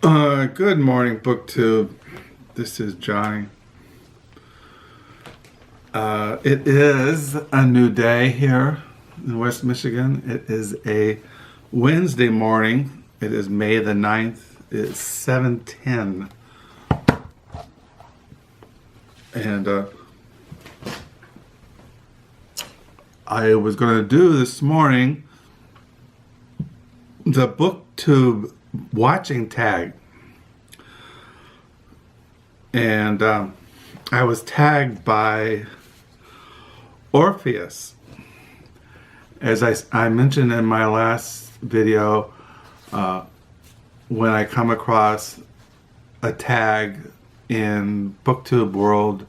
Good morning, Booktube. This is Johnny. It is a new day here in West Michigan. It is a Wednesday morning. It is May the 9th. It's 7:10. And I was going to do this morning the Booktube Watching Tag. And I was tagged by Orpheus. As I mentioned in my last video, when I come across a tag in Booktube world,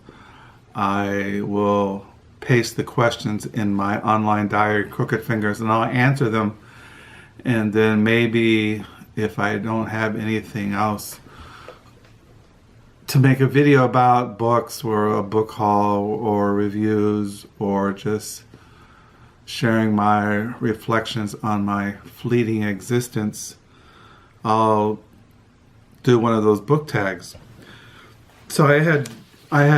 I will paste the questions in my online diary, Crooked Fingers, and I'll answer them. And then maybe if I don't have anything else to make a video about books or a book haul or reviews or just sharing my reflections on my fleeting existence, I'll do one of those book tags. So I had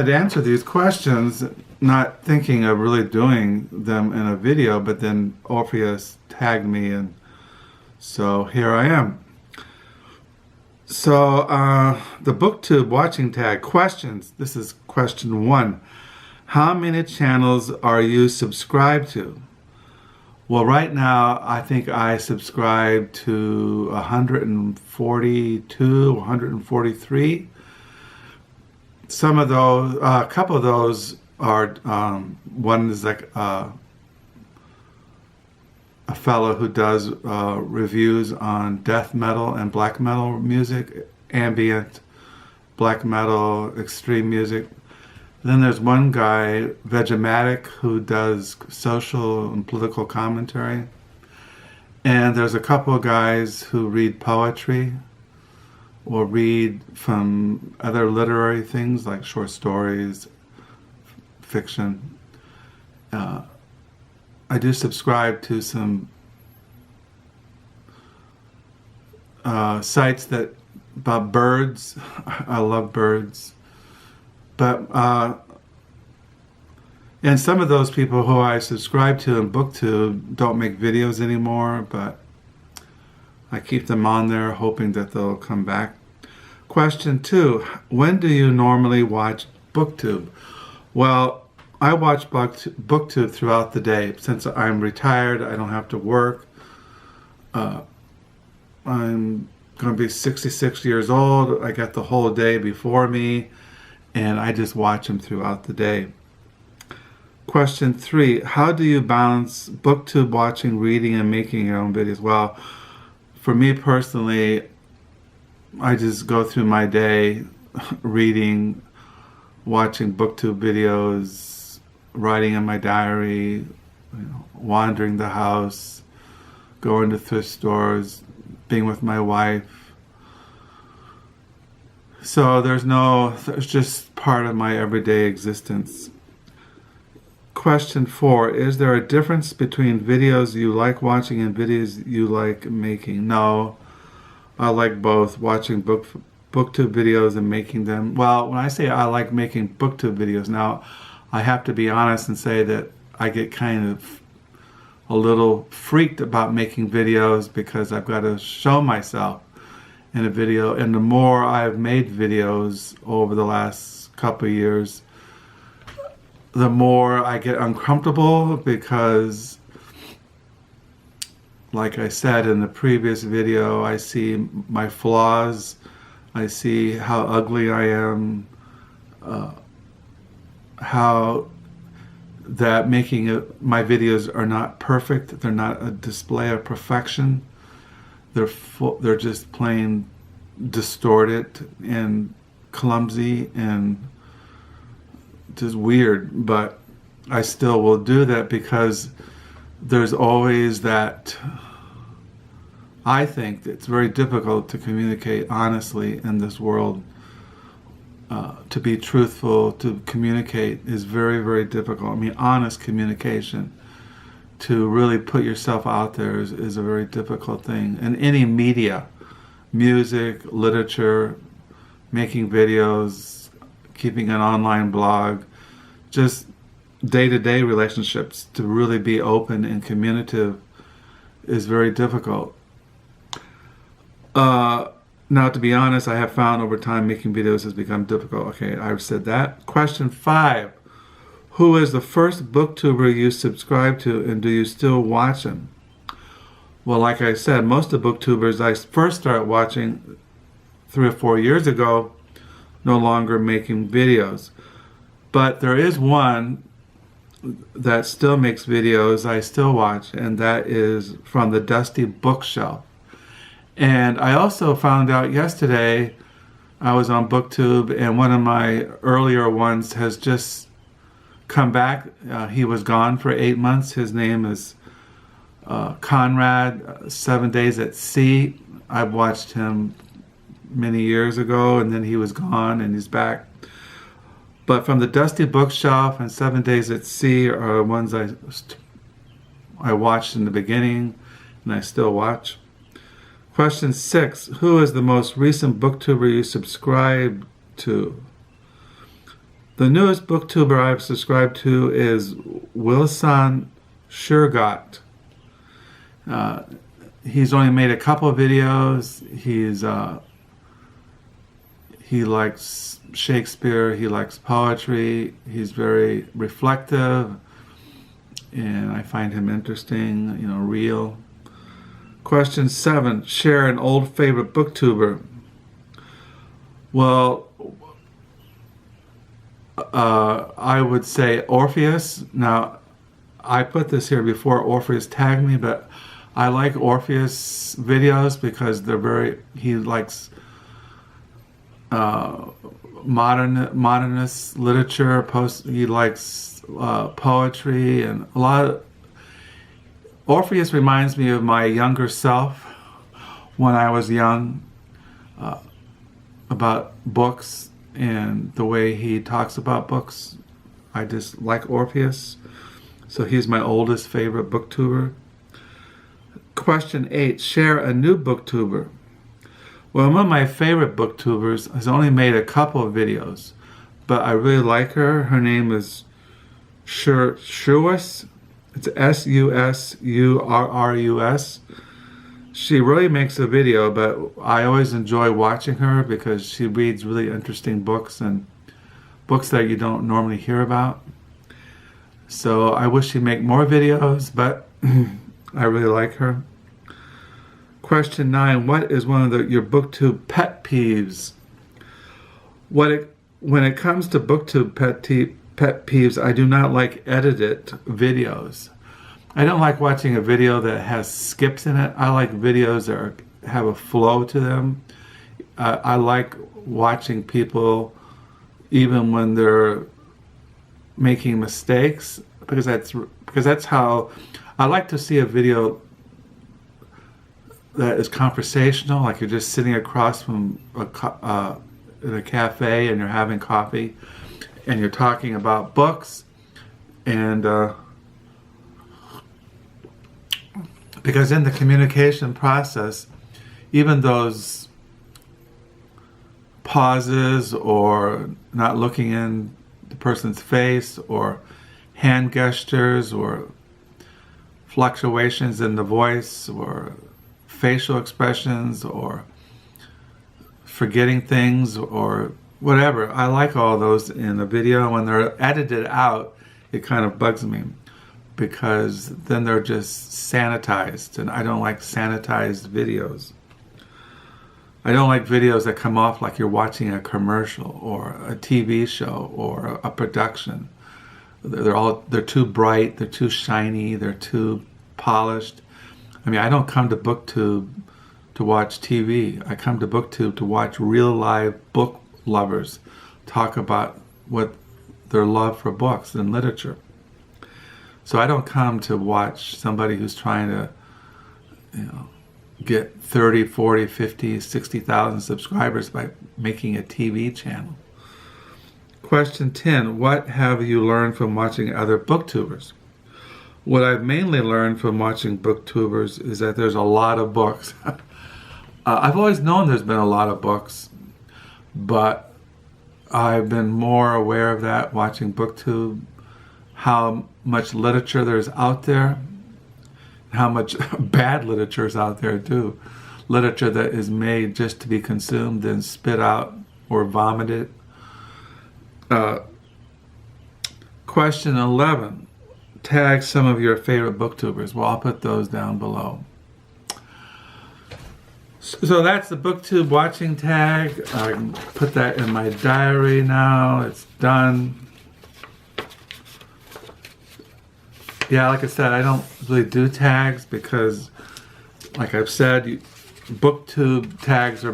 answered these questions, not thinking of really doing them in a video, but then Orpheus tagged me, and so here I am. So the Booktube Watching Tag questions. This is question 1. How many channels are you subscribed to? Well, right now I think I subscribe to 142, 143. Some of those, a couple of those are, one is like a fellow who does reviews on death metal and black metal music, ambient, black metal, extreme music. Then there's one guy, Vegematic, who does social and political commentary. And there's a couple of guys who read poetry or read from other literary things like short stories, fiction. I do subscribe to some sites that about birds. I love birds, but and some of those people who I subscribe to in Booktube don't make videos anymore, but I keep them on there hoping that they'll come back. Question 2, when do you normally watch Booktube? Well, I watch Booktube throughout the day. Since I'm retired, I don't have to work. I'm going to be 66 years old. I got the whole day before me, and I just watch them throughout the day. Question 3, how do you balance Booktube watching, reading, and making your own videos? Well, for me personally, I just go through my day reading, watching Booktube videos, writing in my diary, wandering the house, going to thrift stores, being with my wife. So there's just part of my everyday existence. Question 4, is there a difference between videos you like watching and videos you like making? No, I like both, watching Booktube videos and making them. Well, when I say I like making Booktube videos, now I have to be honest and say that I get kind of a little freaked about making videos because I've got to show myself in a video. And the more I've made videos over the last couple of years, the more I get uncomfortable because, like I said in the previous video, I see my flaws. I see how ugly I am, how that my videos are not perfect. They're not a display of perfection. They're just plain distorted and clumsy and just weird. But I still will do that because there's always that. I think it's very difficult to communicate honestly in this world. To be truthful, to communicate is very, very difficult. I mean, honest communication, to really put yourself out there is a very difficult thing. In any media, music, literature, making videos, keeping an online blog, just day-to-day relationships. To really be open and communicative is very difficult. Now, to be honest, I have found over time making videos has become difficult. Okay, I've said that. Question 5. Who is the first booktuber you subscribed to, and do you still watch them? Well, like I said, most of the booktubers I first started watching 3 or 4 years ago no longer making videos. But there is one that still makes videos I still watch, and that is from the Dusty Bookshelf. And I also found out yesterday, I was on Booktube, and one of my earlier ones has just come back. He was gone for 8 months. His name is Conrad, 7 Days at Sea. I've watched him many years ago, and then he was gone, and he's back. But from the Dusty Bookshelf and 7 Days at Sea are ones I watched in the beginning, and I still watch. Question 6. Who is the most recent booktuber you subscribe to? The newest booktuber I've subscribed to is Wilson Shergott. He's only made a couple of videos. He likes Shakespeare. He likes poetry. He's very reflective, and I find him interesting, real. Question 7. Share an old favorite booktuber. Well, I would say Orpheus. Now, I put this here before Orpheus tagged me, but I like Orpheus videos because he likes modernist literature. He likes poetry, and a lot of Orpheus reminds me of my younger self when I was young, about books and the way he talks about books. I just like Orpheus. So he's my oldest favorite booktuber. Question 8. Share a new booktuber. Well, one of my favorite booktubers has only made a couple of videos, but I really like her. Her name is Susurrus. It's Susurrus. She really makes a video, but I always enjoy watching her because she reads really interesting books and books that you don't normally hear about. So I wish she'd make more videos, but I really like her. Question 9. What is one of your BookTube pet peeves? When it comes to BookTube pet peeves, I do not like edited videos. I don't like watching a video that has skips in it. I like videos that have a flow to them. I like watching people even when they're making mistakes, because that's how I like to see a video that is conversational, like you're just sitting across from in a cafe and you're having coffee and you're talking about books, and because in the communication process, even those pauses or not looking in the person's face or hand gestures or fluctuations in the voice or facial expressions or forgetting things or whatever. I like all those in a video. When they're edited out, it kind of bugs me because then they're just sanitized, and I don't like sanitized videos. I don't like videos that come off like you're watching a commercial or a TV show or a production. They're too bright, they're too shiny, they're too polished. I mean, I don't come to BookTube to watch TV. I come to BookTube to watch real live book lovers talk about what their love for books and literature. So I don't come to watch somebody who's trying to, get 30, 40, 50, 60,000 subscribers by making a TV channel. Question 10. What have you learned from watching other booktubers? What I've mainly learned from watching booktubers is that there's a lot of books. I've always known there's been a lot of books, but I've been more aware of that watching Booktube, how much literature there's out there, how much bad literature is out there too. Literature that is made just to be consumed and spit out or vomited. Question 11. Tag some of your favorite booktubers. Well, I'll put those down below. So that's the Booktube watching tag. I can put that in my diary now. It's done. Yeah, like I said, I don't really do tags because, like I've said, Booktube tags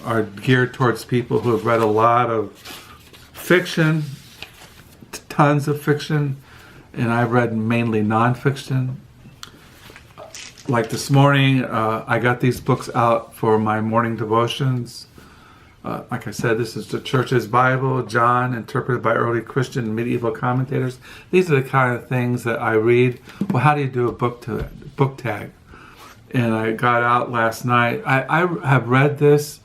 are geared towards people who have read a lot of fiction, tons of fiction, and I've read mainly nonfiction. Like this morning, I got these books out for my morning devotions. Like I said, this is the Church's Bible, John, interpreted by early Christian and medieval commentators. These are the kind of things that I read. Well, how do you do a book tag? And I got out last night. I have read this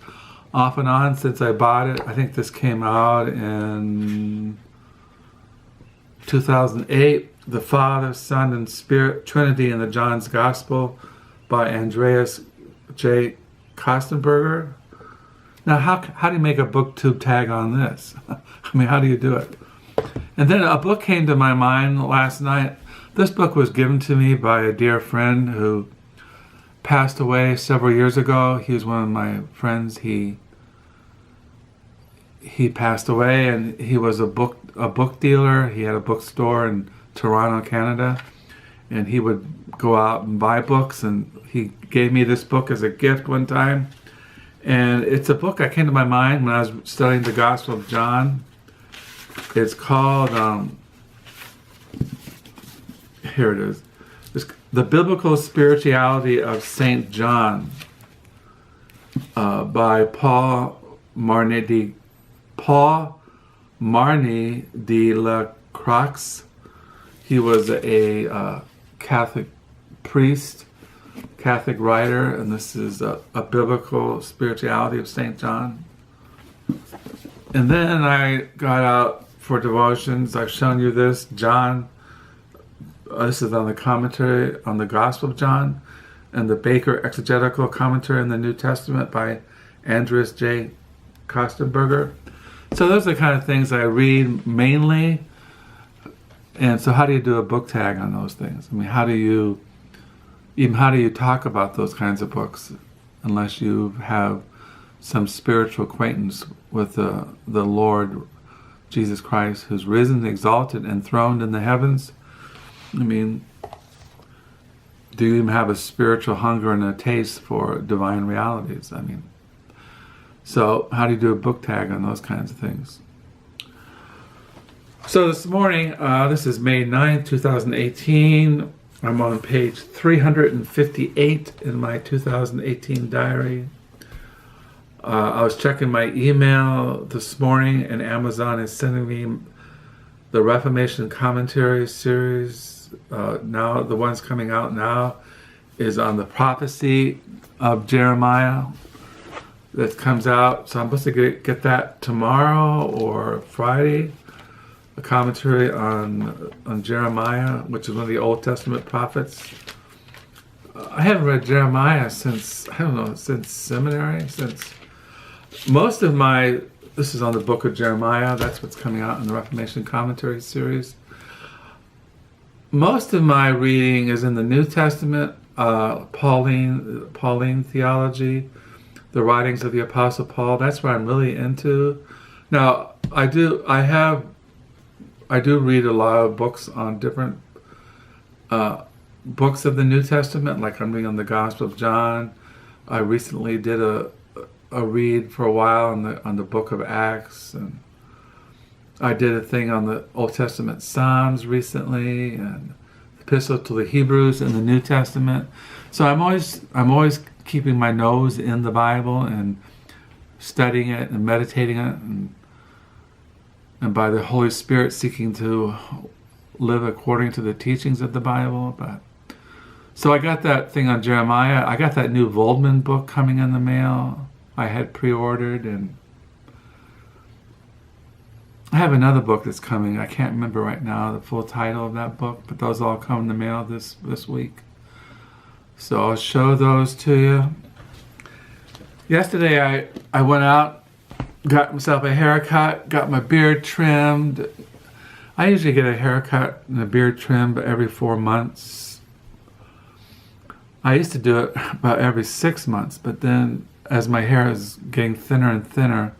off and on since I bought it. I think this came out in 2008. The Father, Son, and Spirit, Trinity in the John's Gospel by Andreas J. Kostenberger. Now, how do you make a booktube tag on this? I mean, how do you do it? And then a book came to my mind last night. This book was given to me by a dear friend who passed away several years ago. He was one of my friends. He passed away, and he was a book dealer. He had a bookstore in Toronto, Canada, and he would go out and buy books, and he gave me this book as a gift one time. And it's a book that came to my mind when I was studying the Gospel of John. It's called, here it is, it's The Biblical Spirituality of St. John by Paul Marny de la Croix. He was a Catholic priest, Catholic writer, and this is a biblical spirituality of St. John. And then I got out for devotions. I've shown you this, John. This is on the commentary on the Gospel of John, and the Baker Exegetical Commentary in the New Testament by Andreas J. Kostenberger. So those are the kind of things I read mainly. And so how do you do a book tag on those things? I mean, how do you talk about those kinds of books unless you have some spiritual acquaintance with the Lord Jesus Christ, who's risen, exalted, enthroned in the heavens? I mean, do you even have a spiritual hunger and a taste for divine realities? I mean, so how do you do a book tag on those kinds of things? So this morning, this is May 9th, 2018. I'm on page 358 in my 2018 diary. I was checking my email this morning, and Amazon is sending me the Reformation Commentary series. Now, the one's coming out now is on the prophecy of Jeremiah that comes out. So I'm supposed to get that tomorrow or Friday. A commentary on Jeremiah, which is one of the Old Testament prophets. I haven't read Jeremiah since seminary, since most of my, this is on the book of Jeremiah, that's what's coming out in the Reformation Commentary series. Most of my reading is in the New Testament, Pauline theology, the writings of the Apostle Paul. That's what I'm really into. Now, I do read a lot of books on different books of the New Testament, like I'm reading on the Gospel of John. I recently did a read for a while on the book of Acts, and I did a thing on the Old Testament Psalms recently, and Epistle to the Hebrews in the New Testament. So I'm always keeping my nose in the Bible and studying it and meditating it, and by the Holy Spirit seeking to live according to the teachings of the Bible. But So I got that thing on Jeremiah. I got that new Voldman book coming in the mail. I had pre-ordered, and I have another book that's coming. I can't remember right now the full title of that book, but those all come in the mail this week. So I'll show those to you. Yesterday I went out, got myself a haircut, got my beard trimmed. I usually get a haircut and a beard trimmed every 4 months. I used to do it about every 6 months, but then as my hair is getting thinner and thinner,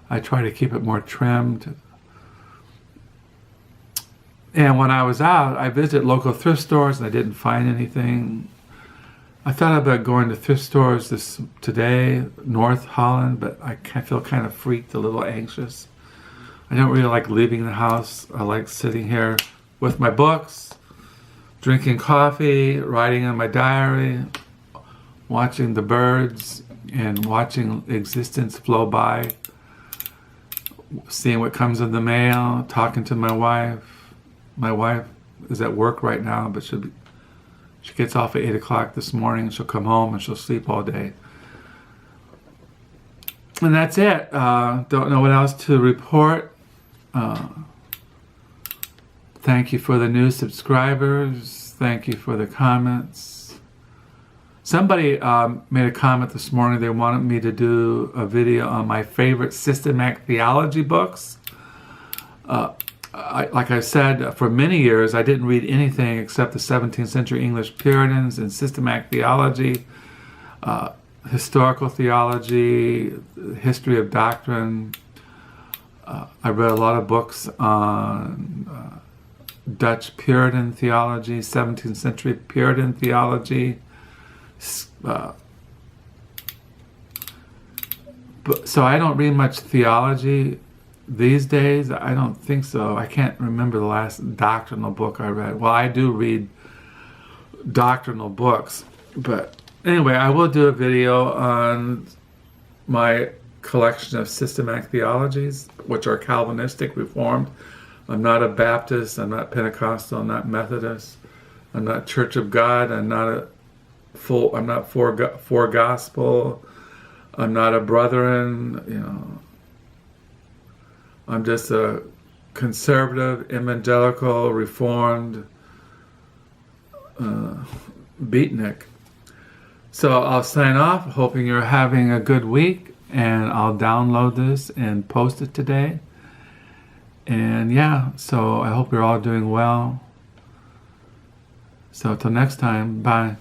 I try to keep it more trimmed. And when I was out, I visited local thrift stores and I didn't find anything. I thought about going to thrift stores today, North Holland, but I feel kind of freaked, a little anxious. I don't really like leaving the house. I like sitting here with my books, drinking coffee, writing in my diary, watching the birds, and watching existence flow by, seeing what comes in the mail, talking to my wife. My wife is at work right now, but she gets off at 8 o'clock this morning. She'll come home and she'll sleep all day. And that's it. Don't know what else to report. Thank you for the new subscribers. Thank you for the comments. Somebody made a comment this morning. They wanted me to do a video on my favorite systematic theology books. Like I said, for many years, I didn't read anything except the 17th century English Puritans and systematic theology, historical theology, history of doctrine. I read a lot of books on Dutch Puritan theology, 17th century Puritan theology. So I don't read much theology these days. I don't think so. I can't remember the last doctrinal book I read. Well, I do read doctrinal books, but anyway, I will do a video on my collection of systematic theologies, which are Calvinistic, Reformed. I'm not a Baptist, I'm not Pentecostal, I'm not Methodist, I'm not Church of God, I'm not for gospel, I'm not a Brethren, I'm just a conservative, evangelical, Reformed beatnik. So I'll sign off, hoping you're having a good week, and I'll download this and post it today. And yeah, so I hope you're all doing well. So till next time, bye.